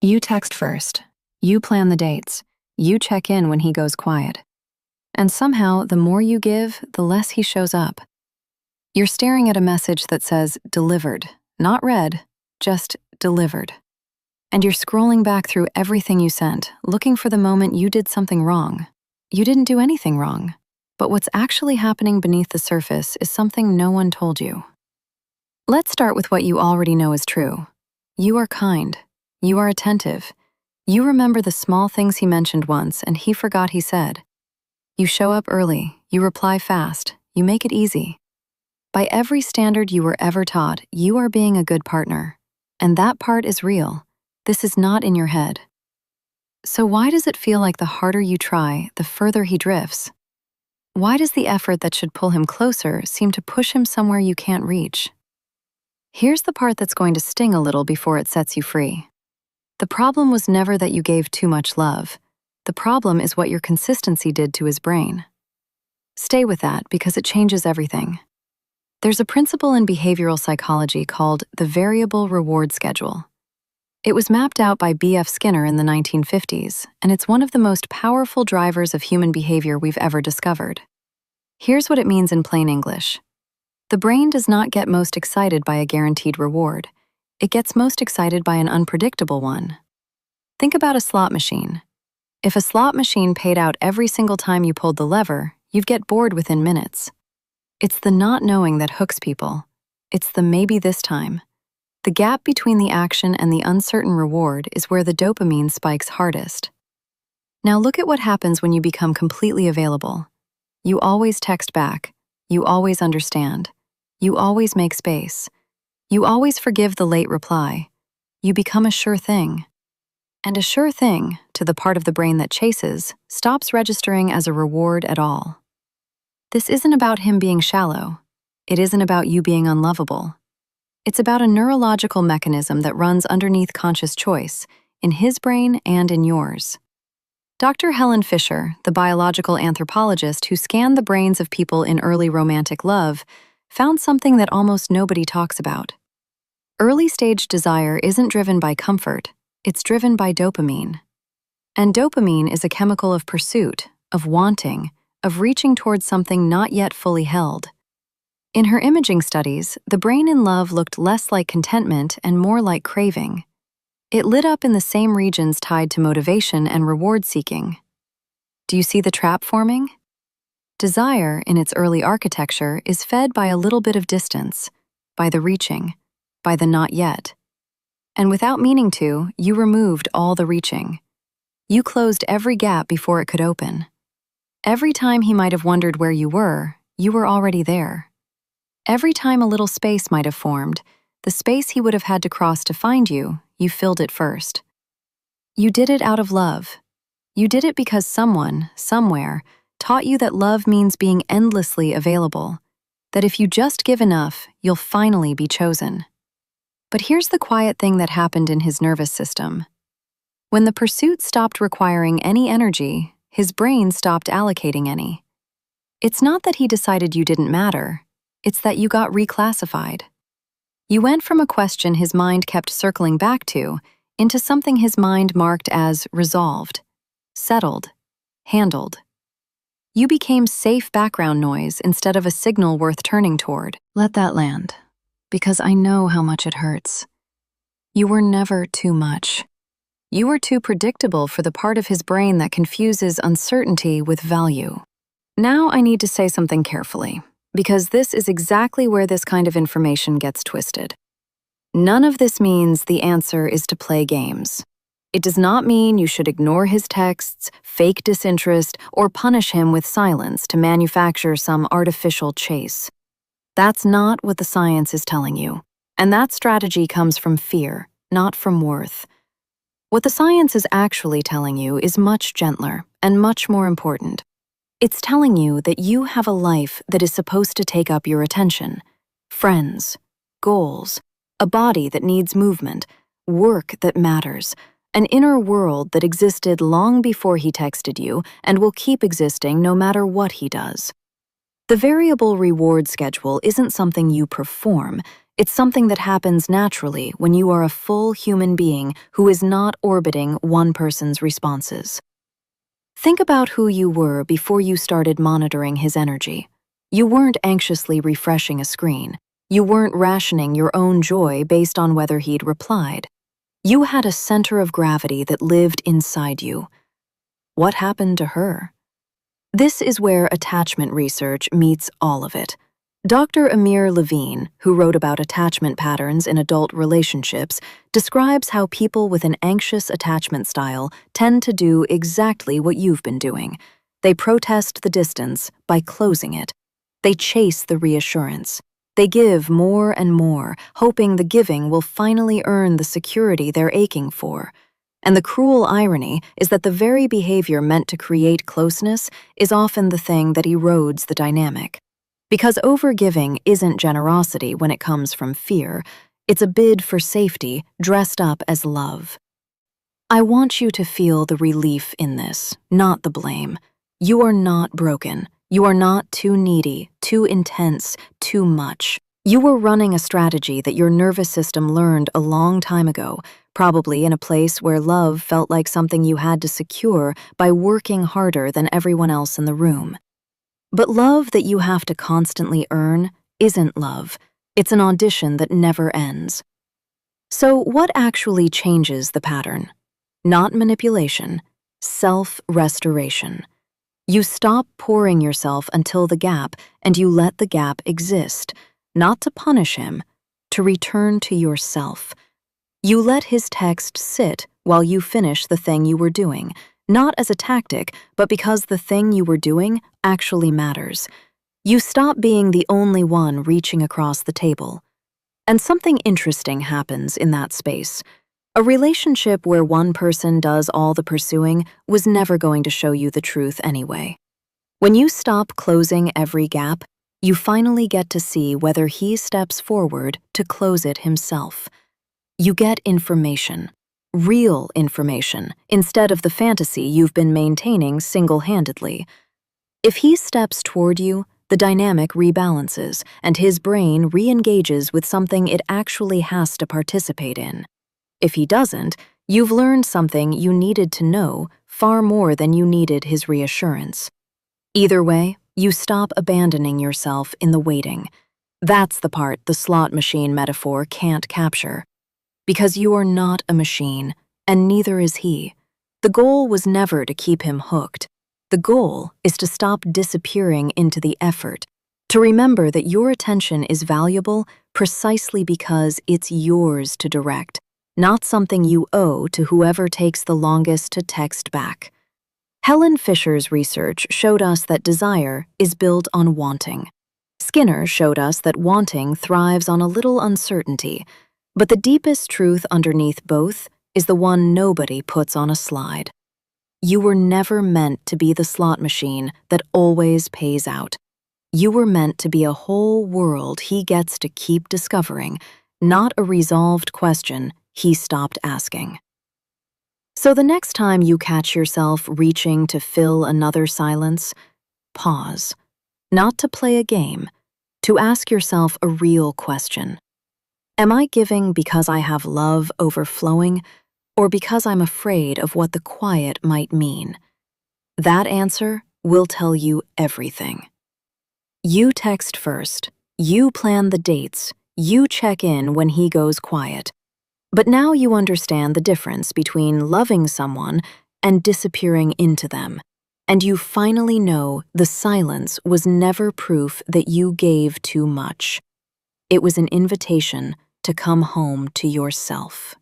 You text first. You plan the dates. You check in when he goes quiet. And somehow, the more you give, the less he shows up. You're staring at a message that says delivered, not read, just delivered. And you're scrolling back through everything you sent, looking for the moment you did something wrong. You didn't do anything wrong. But what's actually happening beneath the surface is something no one told you. Let's start with what you already know is true. You are kind. You are attentive. You remember the small things he mentioned once and he forgot he said. You show up early. You reply fast. You make it easy. By every standard you were ever taught, you are being a good partner. And that part is real. This is not in your head. So why does it feel like the harder you try, the further he drifts? Why does the effort that should pull him closer seem to push him somewhere you can't reach? Here's the part that's going to sting a little before it sets you free. The problem was never that you gave too much love. The problem is what your consistency did to his brain. Stay with that because it changes everything. There's a principle in behavioral psychology called the variable reward schedule. It was mapped out by B.F. Skinner in the 1950s, and it's one of the most powerful drivers of human behavior we've ever discovered. Here's what it means in plain English. The brain does not get most excited by a guaranteed reward. It gets most excited by an unpredictable one. Think about a slot machine. If a slot machine paid out every single time you pulled the lever, you'd get bored within minutes. It's the not knowing that hooks people. It's the maybe this time. The gap between the action and the uncertain reward is where the dopamine spikes hardest. Now look at what happens when you become completely available. You always text back. You always understand. You always make space. You always forgive the late reply. You become a sure thing. And a sure thing, to the part of the brain that chases, stops registering as a reward at all. This isn't about him being shallow. It isn't about you being unlovable. It's about a neurological mechanism that runs underneath conscious choice, in his brain and in yours. Dr. Helen Fisher, the biological anthropologist who scanned the brains of people in early romantic love, found something that almost nobody talks about. Early-stage desire isn't driven by comfort, it's driven by dopamine. And dopamine is a chemical of pursuit, of wanting, of reaching towards something not yet fully held. In her imaging studies, the brain in love looked less like contentment and more like craving. It lit up in the same regions tied to motivation and reward-seeking. Do you see the trap forming? Desire, in its early architecture, is fed by a little bit of distance, by the reaching, by the not yet. And without meaning to, you removed all the reaching. You closed every gap before it could open. Every time he might have wondered where you were already there. Every time a little space might have formed, the space he would have had to cross to find you, you filled it first. You did it out of love. You did it because someone, somewhere, taught you that love means being endlessly available, that if you just give enough, you'll finally be chosen. But here's the quiet thing that happened in his nervous system. When the pursuit stopped requiring any energy, his brain stopped allocating any. It's not that he decided you didn't matter. It's that you got reclassified. You went from a question his mind kept circling back to into something his mind marked as resolved, settled, handled. You became safe background noise instead of a signal worth turning toward. Let that land, because I know how much it hurts. You were never too much. You were too predictable for the part of his brain that confuses uncertainty with value. Now I need to say something carefully, because this is exactly where this kind of information gets twisted. None of this means the answer is to play games. It does not mean you should ignore his texts, fake disinterest, or punish him with silence to manufacture some artificial chase. That's not what the science is telling you, and that strategy comes from fear, not from worth. What the science is actually telling you is much gentler and much more important. It's telling you that you have a life that is supposed to take up your attention, friends, goals, a body that needs movement, work that matters, an inner world that existed long before he texted you and will keep existing no matter what he does. The variable reward schedule isn't something you perform, It's something that happens naturally when you are a full human being who is not orbiting one person's responses. Think about who you were before you started monitoring his energy. You weren't anxiously refreshing a screen. You weren't rationing your own joy based on whether he'd replied. You had a center of gravity that lived inside you. What happened to her? This is where attachment research meets all of it. Dr. Amir Levine, who wrote about attachment patterns in adult relationships, describes how people with an anxious attachment style tend to do exactly what you've been doing. They protest the distance by closing it. They chase the reassurance. They give more and more, hoping the giving will finally earn the security they're aching for. And the cruel irony is that the very behavior meant to create closeness is often the thing that erodes the dynamic. Because overgiving isn't generosity when it comes from fear, it's a bid for safety dressed up as love. I want you to feel the relief in this, not the blame. You are not broken. You are not too needy, too intense, too much. You were running a strategy that your nervous system learned a long time ago, probably in a place where love felt like something you had to secure by working harder than everyone else in the room. But love that you have to constantly earn isn't love. It's an audition that never ends. So what actually changes the pattern? Not manipulation, self-restoration. You stop pouring yourself until the gap, and you let the gap exist, not to punish him, to return to yourself. You let his text sit while you finish the thing you were doing, not as a tactic, but because the thing you were doing actually matters. You stop being the only one reaching across the table. And something interesting happens in that space. A relationship where one person does all the pursuing was never going to show you the truth anyway. When you stop closing every gap, you finally get to see whether he steps forward to close it himself. You get information. Real information, instead of the fantasy you've been maintaining single-handedly. If he steps toward you, the dynamic rebalances, and his brain re-engages with something it actually has to participate in. If he doesn't, you've learned something you needed to know far more than you needed his reassurance. Either way, you stop abandoning yourself in the waiting. That's the part the slot machine metaphor can't capture. Because you are not a machine, and neither is he. The goal was never to keep him hooked. The goal is to stop disappearing into the effort, to remember that your attention is valuable precisely because it's yours to direct, not something you owe to whoever takes the longest to text back. Helen Fisher's research showed us that desire is built on wanting. Skinner showed us that wanting thrives on a little uncertainty, but the deepest truth underneath both is the one nobody puts on a slide. You were never meant to be the slot machine that always pays out. You were meant to be a whole world he gets to keep discovering, not a resolved question he stopped asking. So the next time you catch yourself reaching to fill another silence, pause. Not to play a game, to ask yourself a real question. Am I giving because I have love overflowing, or because I'm afraid of what the quiet might mean? That answer will tell you everything. You text first, you plan the dates, you check in when he goes quiet. But now you understand the difference between loving someone and disappearing into them, and you finally know the silence was never proof that you gave too much. It was an invitation to come home to yourself.